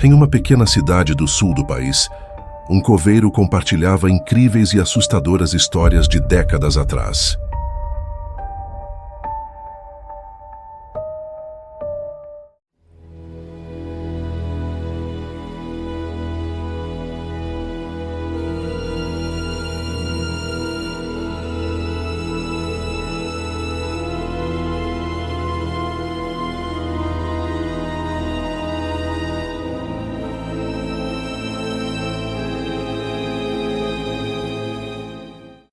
Em uma pequena cidade do sul do país, um coveiro compartilhava incríveis e assustadoras histórias de décadas atrás.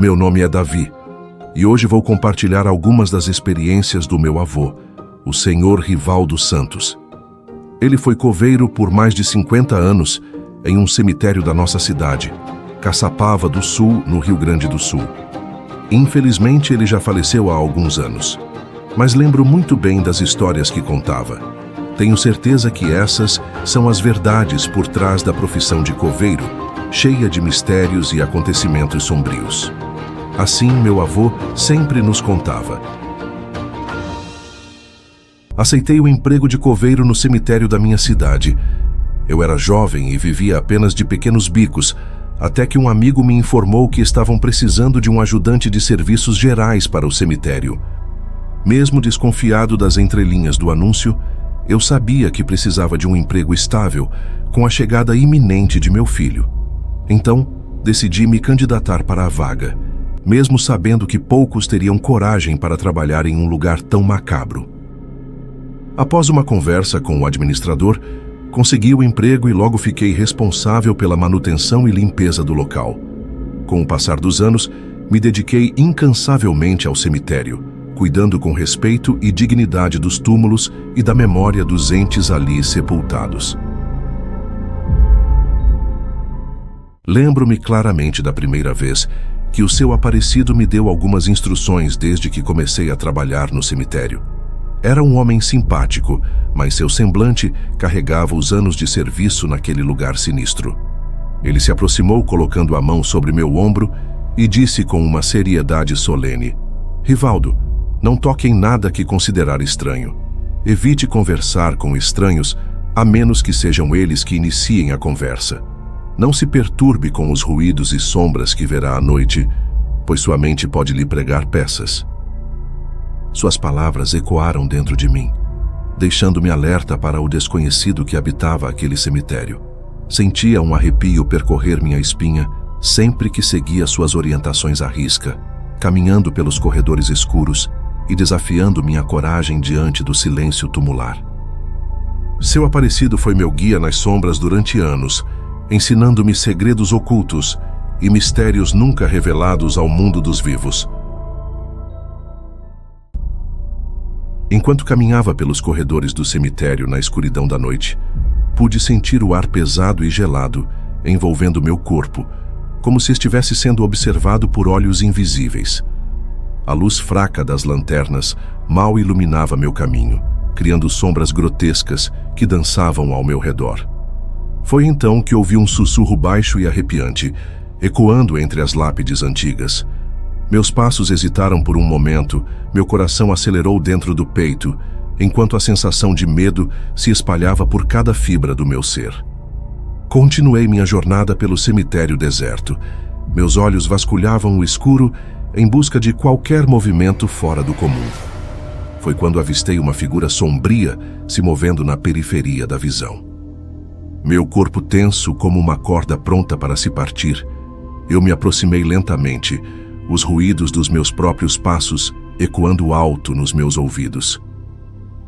Meu nome é Davi, e hoje vou compartilhar algumas das experiências do meu avô, o Senhor Rivaldo Santos. Ele foi coveiro por mais de 50 anos em um cemitério da nossa cidade, Caçapava do Sul, no Rio Grande do Sul. Infelizmente, ele já faleceu há alguns anos, mas lembro muito bem das histórias que contava. Tenho certeza que essas são as verdades por trás da profissão de coveiro, cheia de mistérios e acontecimentos sombrios. Assim, meu avô sempre nos contava. Aceitei o emprego de coveiro no cemitério da minha cidade. Eu era jovem e vivia apenas de pequenos bicos, até que um amigo me informou que estavam precisando de um ajudante de serviços gerais para o cemitério. Mesmo desconfiado das entrelinhas do anúncio, eu sabia que precisava de um emprego estável, com a chegada iminente de meu filho. Então, decidi me candidatar para a vaga, mesmo sabendo que poucos teriam coragem para trabalhar em um lugar tão macabro. Após uma conversa com o administrador, consegui o emprego e logo fiquei responsável pela manutenção e limpeza do local. Com o passar dos anos, me dediquei incansavelmente ao cemitério, cuidando com respeito e dignidade dos túmulos e da memória dos entes ali sepultados. Lembro-me claramente da primeira vez que o seu aparecido me deu algumas instruções desde que comecei a trabalhar no cemitério. Era um homem simpático, mas seu semblante carregava os anos de serviço naquele lugar sinistro. Ele se aproximou colocando a mão sobre meu ombro e disse com uma seriedade solene: "Rivaldo, não toque em nada que considerar estranho. Evite conversar com estranhos, a menos que sejam eles que iniciem a conversa. Não se perturbe com os ruídos e sombras que verá à noite, pois sua mente pode lhe pregar peças." Suas palavras ecoaram dentro de mim, deixando-me alerta para o desconhecido que habitava aquele cemitério. Sentia um arrepio percorrer minha espinha sempre que seguia suas orientações à risca, caminhando pelos corredores escuros e desafiando minha coragem diante do silêncio tumular. Seu aparecido foi meu guia nas sombras durante anos, ensinando-me segredos ocultos e mistérios nunca revelados ao mundo dos vivos. Enquanto caminhava pelos corredores do cemitério na escuridão da noite, pude sentir o ar pesado e gelado envolvendo meu corpo, como se estivesse sendo observado por olhos invisíveis. A luz fraca das lanternas mal iluminava meu caminho, criando sombras grotescas que dançavam ao meu redor. Foi então que ouvi um sussurro baixo e arrepiante, ecoando entre as lápides antigas. Meus passos hesitaram por um momento, meu coração acelerou dentro do peito, enquanto a sensação de medo se espalhava por cada fibra do meu ser. Continuei minha jornada pelo cemitério deserto. Meus olhos vasculhavam o escuro em busca de qualquer movimento fora do comum. Foi quando avistei uma figura sombria se movendo na periferia da visão. Meu corpo tenso como uma corda pronta para se partir, eu me aproximei lentamente, os ruídos dos meus próprios passos ecoando alto nos meus ouvidos.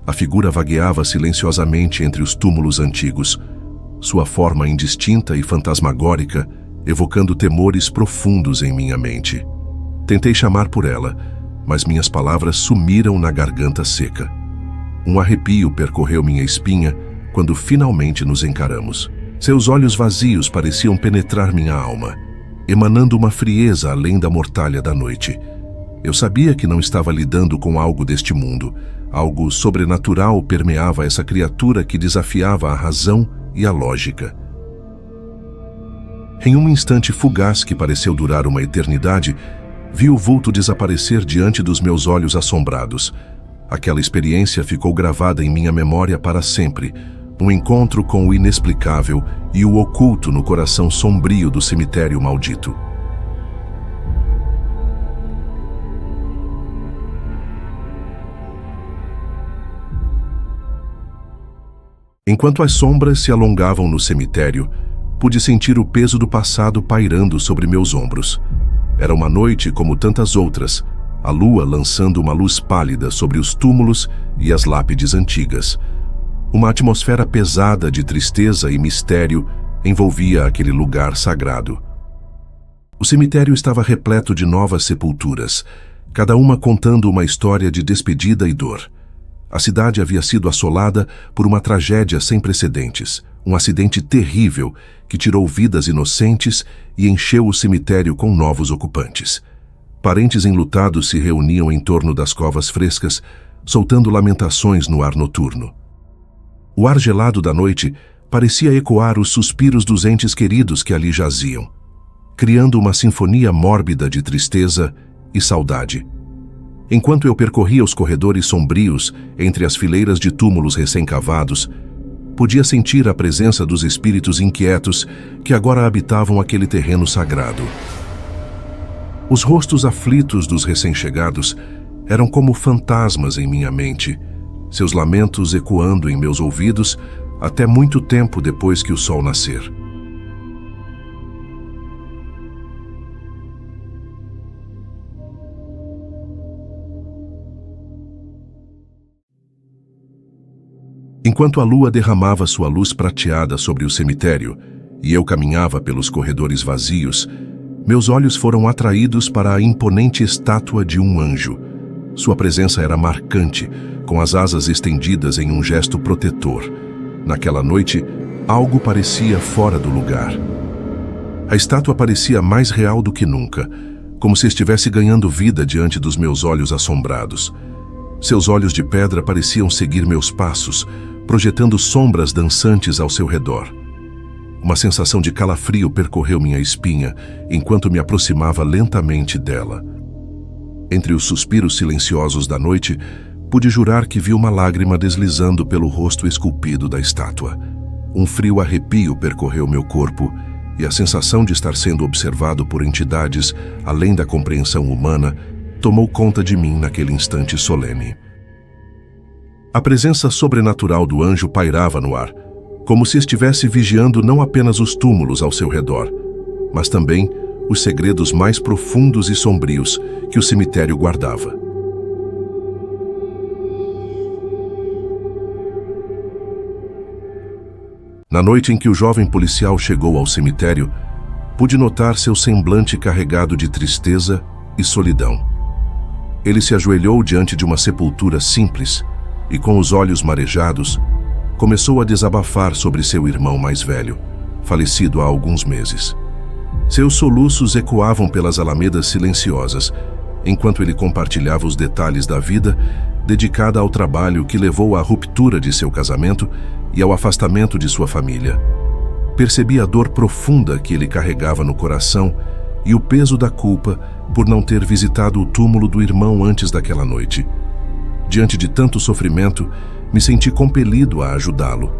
A figura vagueava silenciosamente entre os túmulos antigos, sua forma indistinta e fantasmagórica evocando temores profundos em minha mente. Tentei chamar por ela, mas minhas palavras sumiram na garganta seca. Um arrepio percorreu minha espinha quando finalmente nos encaramos. Seus olhos vazios pareciam penetrar minha alma, emanando uma frieza além da mortalha da noite. Eu sabia que não estava lidando com algo deste mundo. Algo sobrenatural permeava essa criatura que desafiava a razão e a lógica. Em um instante fugaz que pareceu durar uma eternidade, vi o vulto desaparecer diante dos meus olhos assombrados. Aquela experiência ficou gravada em minha memória para sempre, Um encontro com o inexplicável e o oculto no coração sombrio do cemitério maldito. Enquanto as sombras se alongavam no cemitério, pude sentir o peso do passado pairando sobre meus ombros. Era uma noite como tantas outras, a lua lançando uma luz pálida sobre os túmulos e as lápides antigas. Uma atmosfera pesada de tristeza e mistério envolvia aquele lugar sagrado. O cemitério estava repleto de novas sepulturas, cada uma contando uma história de despedida e dor. A cidade havia sido assolada por uma tragédia sem precedentes, um acidente terrível que tirou vidas inocentes e encheu o cemitério com novos ocupantes. Parentes enlutados se reuniam em torno das covas frescas, soltando lamentações no ar noturno. O ar gelado da noite parecia ecoar os suspiros dos entes queridos que ali jaziam, criando uma sinfonia mórbida de tristeza e saudade. Enquanto eu percorria os corredores sombrios entre as fileiras de túmulos recém-cavados, podia sentir a presença dos espíritos inquietos que agora habitavam aquele terreno sagrado. Os rostos aflitos dos recém-chegados eram como fantasmas em minha mente, seus lamentos ecoando em meus ouvidos até muito tempo depois que o sol nascer. Enquanto a lua derramava sua luz prateada sobre o cemitério e eu caminhava pelos corredores vazios, meus olhos foram atraídos para a imponente estátua de um anjo. Sua presença era marcante, com as asas estendidas em um gesto protetor. Naquela noite, algo parecia fora do lugar. A estátua parecia mais real do que nunca, como se estivesse ganhando vida diante dos meus olhos assombrados. Seus olhos de pedra pareciam seguir meus passos, projetando sombras dançantes ao seu redor. Uma sensação de calafrio percorreu minha espinha enquanto me aproximava lentamente dela. Entre os suspiros silenciosos da noite, pude jurar que vi uma lágrima deslizando pelo rosto esculpido da estátua. Um frio arrepio percorreu meu corpo e a sensação de estar sendo observado por entidades além da compreensão humana tomou conta de mim naquele instante solene. A presença sobrenatural do anjo pairava no ar, como se estivesse vigiando não apenas os túmulos ao seu redor, mas também os segredos mais profundos e sombrios que o cemitério guardava. Na noite em que o jovem policial chegou ao cemitério, pude notar seu semblante carregado de tristeza e solidão. Ele se ajoelhou diante de uma sepultura simples e, com os olhos marejados, começou a desabafar sobre seu irmão mais velho, falecido há alguns meses. Seus soluços ecoavam pelas alamedas silenciosas, enquanto ele compartilhava os detalhes da vida dedicada ao trabalho que levou à ruptura de seu casamento e ao afastamento de sua família. Percebi a dor profunda que ele carregava no coração e o peso da culpa por não ter visitado o túmulo do irmão antes daquela noite. Diante de tanto sofrimento, me senti compelido a ajudá-lo.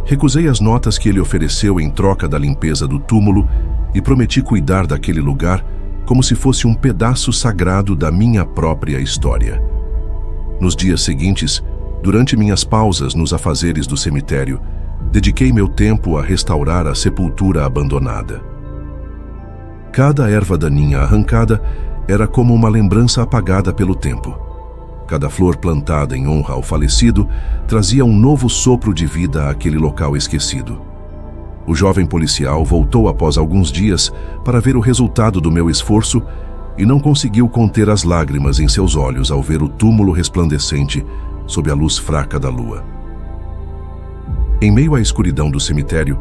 Recusei as notas que ele ofereceu em troca da limpeza do túmulo e prometi cuidar daquele lugar como se fosse um pedaço sagrado da minha própria história. Nos dias seguintes, durante minhas pausas nos afazeres do cemitério, dediquei meu tempo a restaurar a sepultura abandonada. Cada erva daninha arrancada era como uma lembrança apagada pelo tempo. Cada flor plantada em honra ao falecido trazia um novo sopro de vida àquele local esquecido. O jovem policial voltou após alguns dias para ver o resultado do meu esforço e não conseguiu conter as lágrimas em seus olhos ao ver o túmulo resplandecente sob a luz fraca da lua. Em meio à escuridão do cemitério,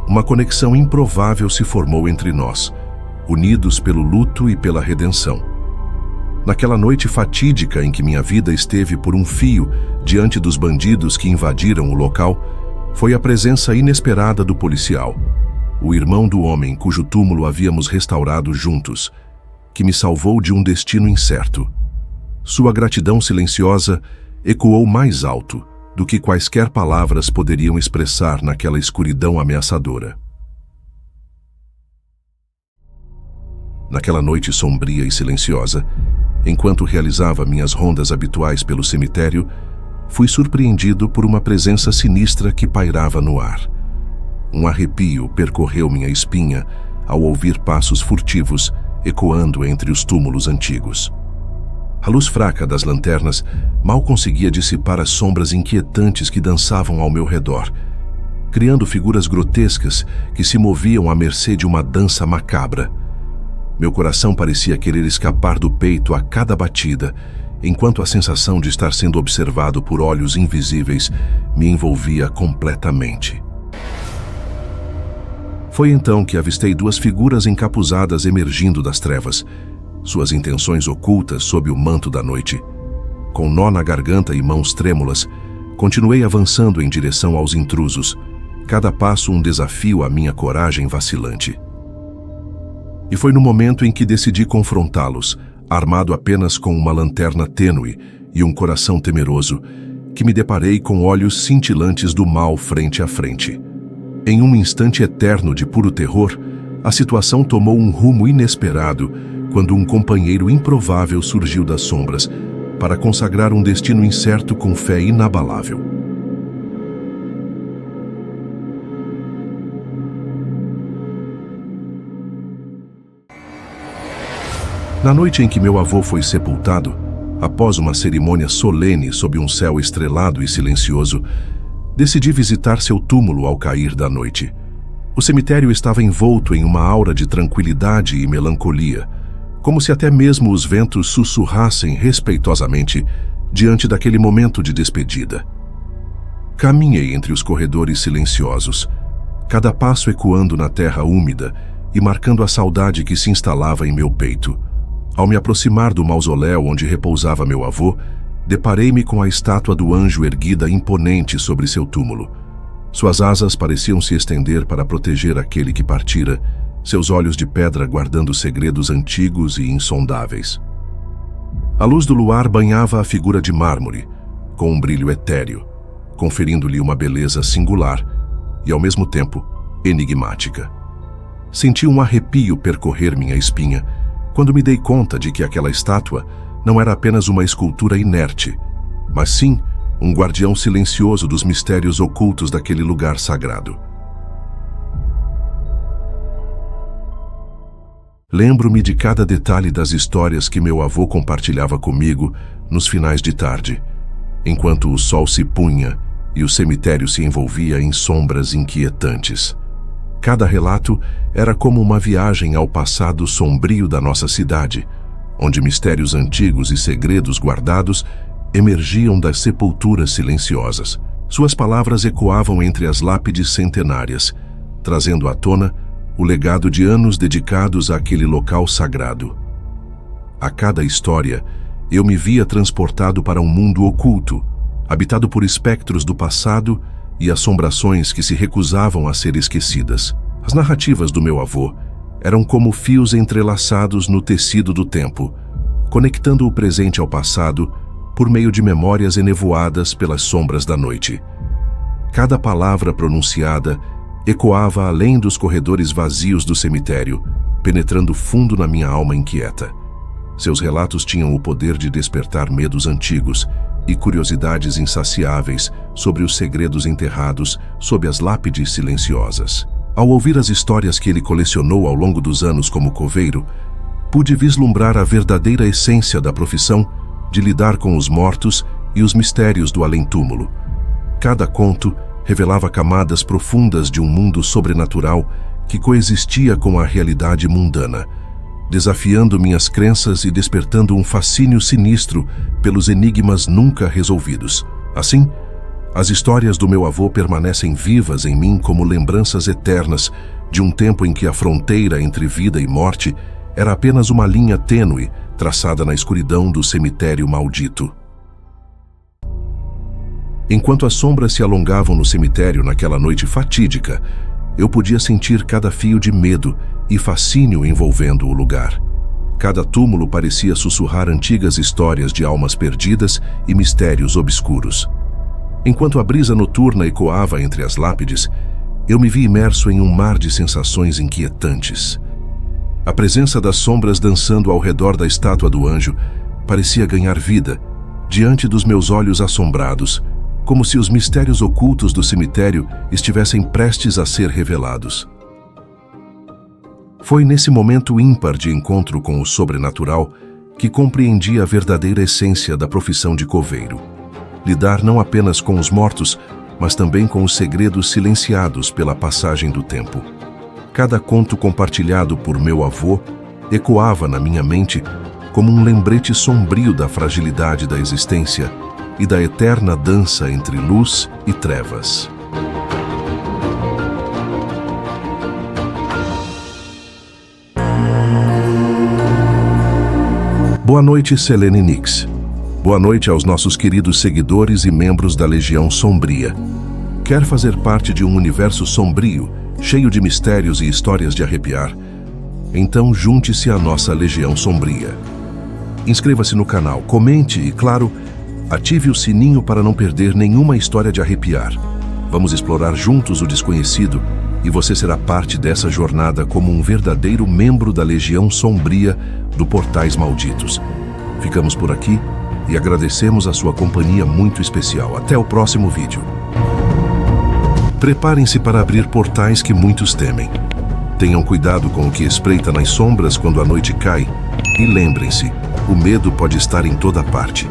uma conexão improvável se formou entre nós, unidos pelo luto e pela redenção. Naquela noite fatídica em que minha vida esteve por um fio diante dos bandidos que invadiram o local, foi a presença inesperada do policial, o irmão do homem cujo túmulo havíamos restaurado juntos, que me salvou de um destino incerto. Sua gratidão silenciosa ecoou mais alto, do que quaisquer palavras poderiam expressar naquela escuridão ameaçadora. Naquela noite sombria e silenciosa, enquanto realizava minhas rondas habituais pelo cemitério, fui surpreendido por uma presença sinistra que pairava no ar. Um arrepio percorreu minha espinha ao ouvir passos furtivos ecoando entre os túmulos antigos. A luz fraca das lanternas mal conseguia dissipar as sombras inquietantes que dançavam ao meu redor, criando figuras grotescas que se moviam à mercê de uma dança macabra. Meu coração parecia querer escapar do peito a cada batida, enquanto a sensação de estar sendo observado por olhos invisíveis me envolvia completamente. Foi então que avistei duas figuras encapuzadas emergindo das trevas, suas intenções ocultas sob o manto da noite. Com nó na garganta e mãos trêmulas, continuei avançando em direção aos intrusos, cada passo um desafio à minha coragem vacilante. E foi no momento em que decidi confrontá-los, armado apenas com uma lanterna tênue e um coração temeroso, que me deparei com olhos cintilantes do mal frente a frente. Em um instante eterno de puro terror, a situação tomou um rumo inesperado quando um companheiro improvável surgiu das sombras para consagrar um destino incerto com fé inabalável. Na noite em que meu avô foi sepultado, após uma cerimônia solene sob um céu estrelado e silencioso, decidi visitar seu túmulo ao cair da noite. O cemitério estava envolto em uma aura de tranquilidade e melancolia, como se até mesmo os ventos sussurrassem respeitosamente diante daquele momento de despedida. Caminhei entre os corredores silenciosos, cada passo ecoando na terra úmida e marcando a saudade que se instalava em meu peito. Ao me aproximar do mausoléu onde repousava meu avô, deparei-me com a estátua do anjo erguida imponente sobre seu túmulo. Suas asas pareciam se estender para proteger aquele que partira, seus olhos de pedra guardando segredos antigos e insondáveis. A luz do luar banhava a figura de mármore, com um brilho etéreo, conferindo-lhe uma beleza singular e, ao mesmo tempo, enigmática. Senti um arrepio percorrer minha espinha quando me dei conta de que aquela estátua não era apenas uma escultura inerte, mas sim um guardião silencioso dos mistérios ocultos daquele lugar sagrado. Lembro-me de cada detalhe das histórias que meu avô compartilhava comigo nos finais de tarde, enquanto o sol se punha e o cemitério se envolvia em sombras inquietantes. Cada relato era como uma viagem ao passado sombrio da nossa cidade, onde mistérios antigos e segredos guardados emergiam das sepulturas silenciosas. Suas palavras ecoavam entre as lápides centenárias, trazendo à tona o legado de anos dedicados àquele local sagrado. A cada história, eu me via transportado para um mundo oculto, habitado por espectros do passado e assombrações que se recusavam a ser esquecidas. As narrativas do meu avô eram como fios entrelaçados no tecido do tempo, conectando o presente ao passado por meio de memórias enevoadas pelas sombras da noite. Cada palavra pronunciada ecoava além dos corredores vazios do cemitério, penetrando fundo na minha alma inquieta. Seus relatos tinham o poder de despertar medos antigos e curiosidades insaciáveis sobre os segredos enterrados sob as lápides silenciosas. Ao ouvir as histórias que ele colecionou ao longo dos anos como coveiro, pude vislumbrar a verdadeira essência da profissão de lidar com os mortos e os mistérios do além-túmulo. Cada conto revelava camadas profundas de um mundo sobrenatural que coexistia com a realidade mundana, desafiando minhas crenças e despertando um fascínio sinistro pelos enigmas nunca resolvidos. Assim, as histórias do meu avô permanecem vivas em mim como lembranças eternas de um tempo em que a fronteira entre vida e morte era apenas uma linha tênue traçada na escuridão do cemitério maldito. Enquanto as sombras se alongavam no cemitério naquela noite fatídica, eu podia sentir cada fio de medo e fascínio envolvendo o lugar. Cada túmulo parecia sussurrar antigas histórias de almas perdidas e mistérios obscuros. Enquanto a brisa noturna ecoava entre as lápides, eu me vi imerso em um mar de sensações inquietantes. A presença das sombras dançando ao redor da estátua do anjo parecia ganhar vida diante dos meus olhos assombrados, como se os mistérios ocultos do cemitério estivessem prestes a ser revelados. Foi nesse momento ímpar de encontro com o sobrenatural que compreendi a verdadeira essência da profissão de coveiro. Lidar não apenas com os mortos, mas também com os segredos silenciados pela passagem do tempo. Cada conto compartilhado por meu avô ecoava na minha mente como um lembrete sombrio da fragilidade da existência e da eterna dança entre luz e trevas. Boa noite, Selene Nix. Boa noite aos nossos queridos seguidores e membros da Legião Sombria. Quer fazer parte de um universo sombrio, cheio de mistérios e histórias de arrepiar? Então junte-se à nossa Legião Sombria. Inscreva-se no canal, comente e, claro, ative o sininho para não perder nenhuma história de arrepiar. Vamos explorar juntos o desconhecido e você será parte dessa jornada como um verdadeiro membro da Legião Sombria do Portais Malditos. Ficamos por aqui e agradecemos a sua companhia muito especial. Até o próximo vídeo. Preparem-se para abrir portais que muitos temem. Tenham cuidado com o que espreita nas sombras quando a noite cai. E lembrem-se, o medo pode estar em toda parte.